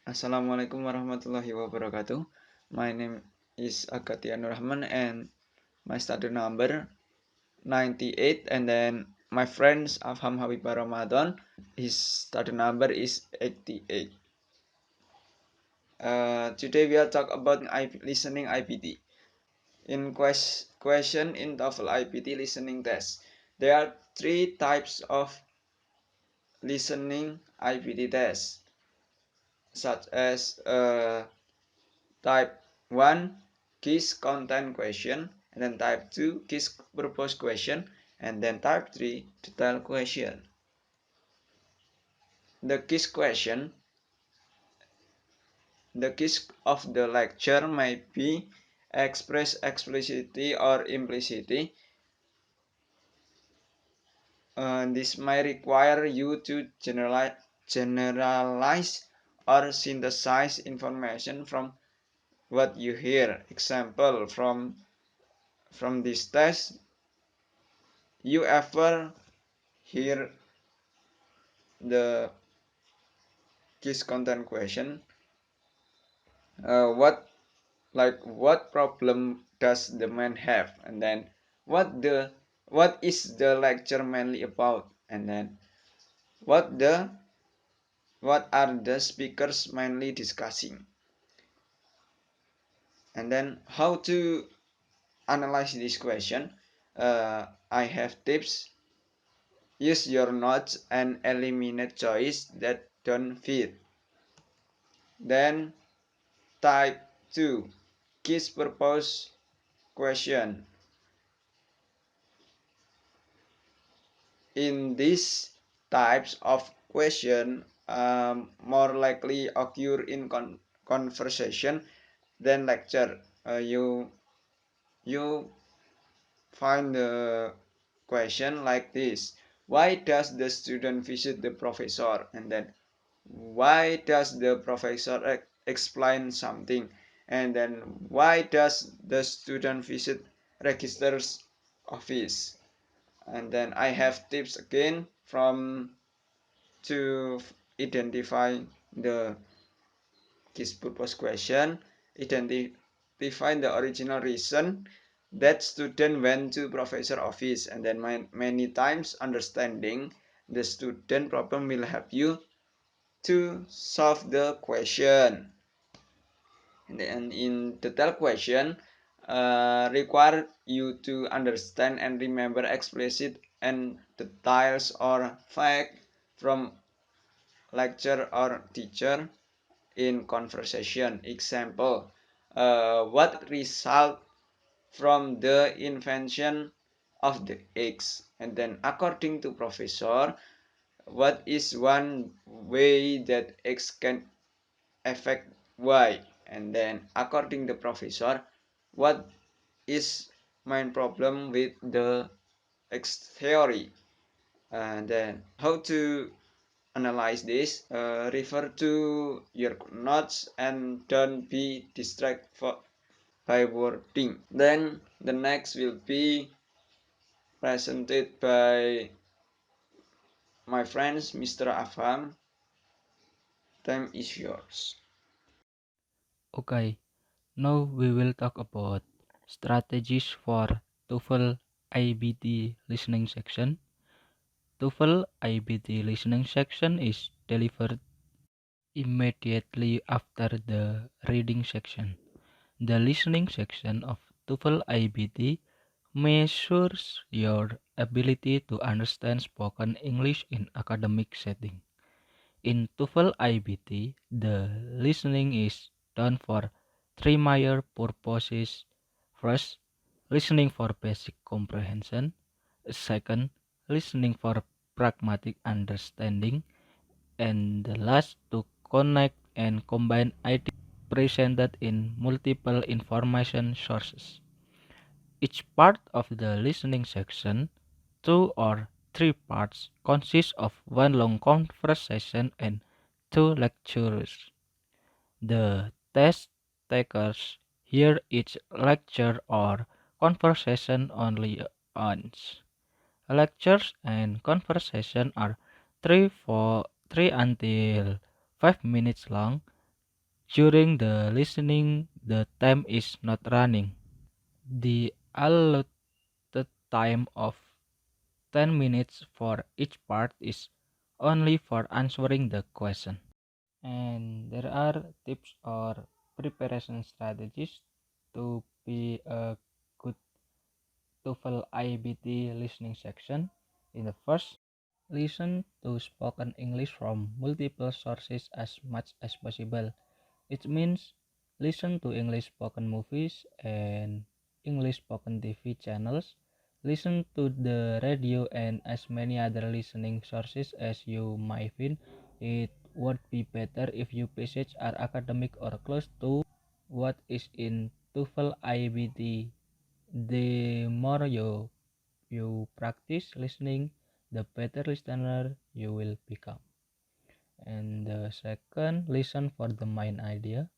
Assalamualaikum warahmatullahi wabarakatuh. My name is Agatia Nur Rahman and my study number 98, and then my friends Afham Habibah Ramadan, his study number is 88. Today we are talk about listening IPT. In question in TOEFL IPT listening test, there are three types of listening IPT test, such as type 1 quiz content question, and then type 2 quiz purpose question, and then type 3 detail question. The quiz question, the quiz of the lecture may be expressed explicitly or implicitly. This may require you to generalize or synthesize information from what you hear. Example, from this test, you ever hear the quiz content question, what what problem does the man have, and then what is the lecture mainly about, and then what the what are the speakers mainly discussing, and then how to analyze this question. I have tips. Use your notes and eliminate choice that don't fit. Then type 2 quiz purpose question. In these types of question, more likely occur in conversation than lecture. You find the question like this: why does the student visit the professor? And then why does the professor explain something? And then why does the student visit register's office? And then I have tips again from to identify the quiz purpose question, identify the original reason that student went to professor office, and then many times understanding the student problem will help you to solve the question. And then in detail question, require you to understand and remember explicit and details or fact from lecture or teacher in conversation. Example, what result from the invention of the eggs? And then according to professor, what is one way that eggs can affect y? And then according to professor, what is main problem with the X theory? And then how to analyze this, refer to your notes and don't be distracted by wording. Then the next will be presented by my friends Mr. Afham. Time is yours. Okay, now we will talk about strategies for TOEFL IBT listening section. TOEFL IBT listening section is delivered immediately after the reading section. The listening section of TOEFL IBT measures your ability to understand spoken English in academic setting. In TOEFL IBT, the listening is done for three major purposes. First, listening for basic comprehension. Second, listening for pragmatic understanding. And the last, to connect and combine ideas presented in multiple information sources. Each part of the listening section, two or three parts, consists of one long conversation and two lectures. The test takers hear each lecture or conversation only once. Lectures and conversation are 3 until 5 minutes long. During the listening, the time is not running. The allotted time of 10 minutes for each part is only for answering the question. And there are tips or preparation strategies to be a good TOEFL IBT listening section. In the first, listen to spoken English from multiple sources as much as possible. It means listen to English spoken movies and English spoken TV channels. Listen to the radio and as many other listening sources as you might find. It would be better if your passage are academic or close to what is in TOEFL IBT. The more you practice listening, the better listener you will become. And the second, listen for the main idea.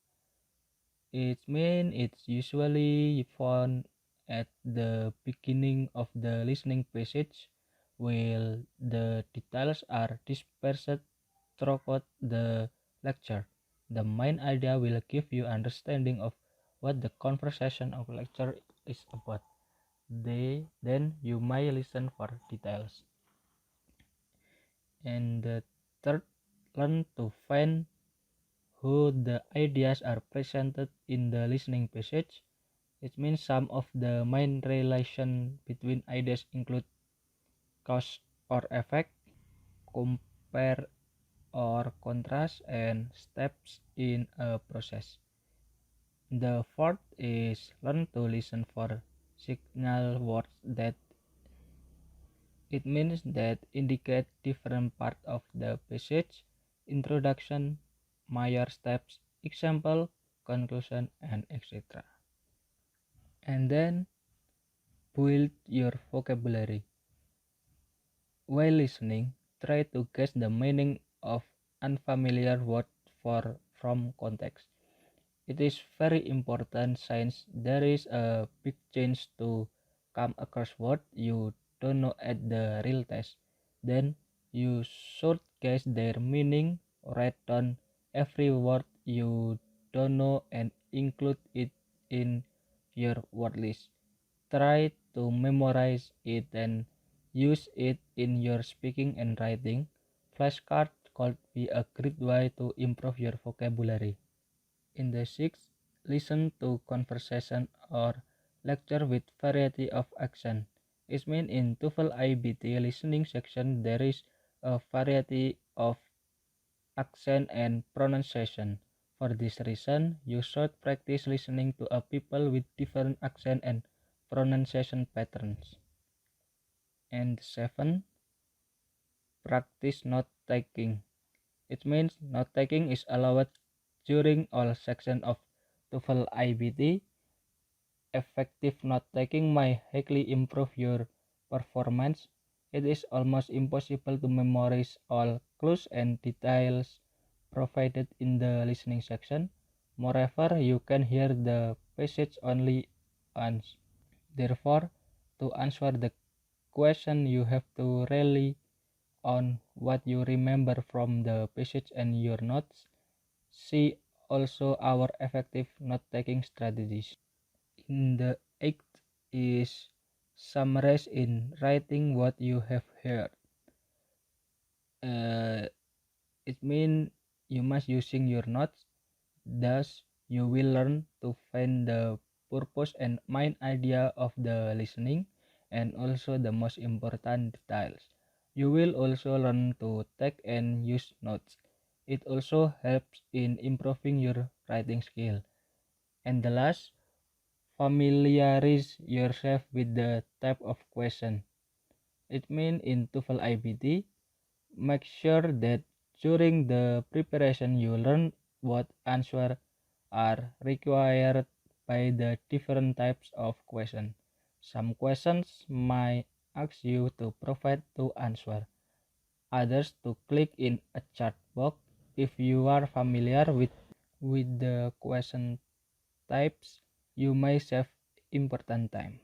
It means it's usually found at the beginning of the listening passage, while the details are dispersed throughout the lecture. The main idea will give you understanding of what the conversation of lecture is about. Then you may listen for details. And the third, learn to find who the ideas are presented in the listening passage. It means some of the main relation between ideas include cause or effect, compare or contrast, and steps in a process. The fourth is learn to listen for signal words that it means that indicate different part of the passage, introduction, major steps, example, conclusion, and etc. And then build your vocabulary. While listening, try to guess the meaning of unfamiliar word from context. It is very important since there is a big chance to come across word you don't know at the real test. Then you should guess their meaning, write down every word you don't know and include it in your word list. Try to memorize it and use it in your speaking and writing. Flashcard could be a great way to improve your vocabulary. In the sixth, listen to conversation or lecture with variety of accent. It means in TOEFL IBT listening section there is a variety of accent and pronunciation. For this reason, you should practice listening to a people with different accent and pronunciation patterns. And seven, practice note taking. It means note taking is allowed during all sections of TOEFL IBT. Effective note taking may greatly improve your performance. It is almost impossible to memorize all clues and details provided in the listening section. Moreover, you can hear the passage only once. Therefore, to answer the question, you have to rely on what you remember from the passage and your notes. See also our effective note-taking strategies. In the eighth is summarize in writing what you have heard. It means you must using your notes. Thus, you will learn to find the purpose and main idea of the listening and also the most important details. You will also learn to take and use notes. It also helps in improving your writing skill. And the last, familiarize yourself with the type of question. It means in TOEFL IBT, make sure that during the preparation you learn what answer are required by the different types of question. Some questions might ask you to provide two answer, others to click in a chat box. If you are familiar with the question types, you may save important time.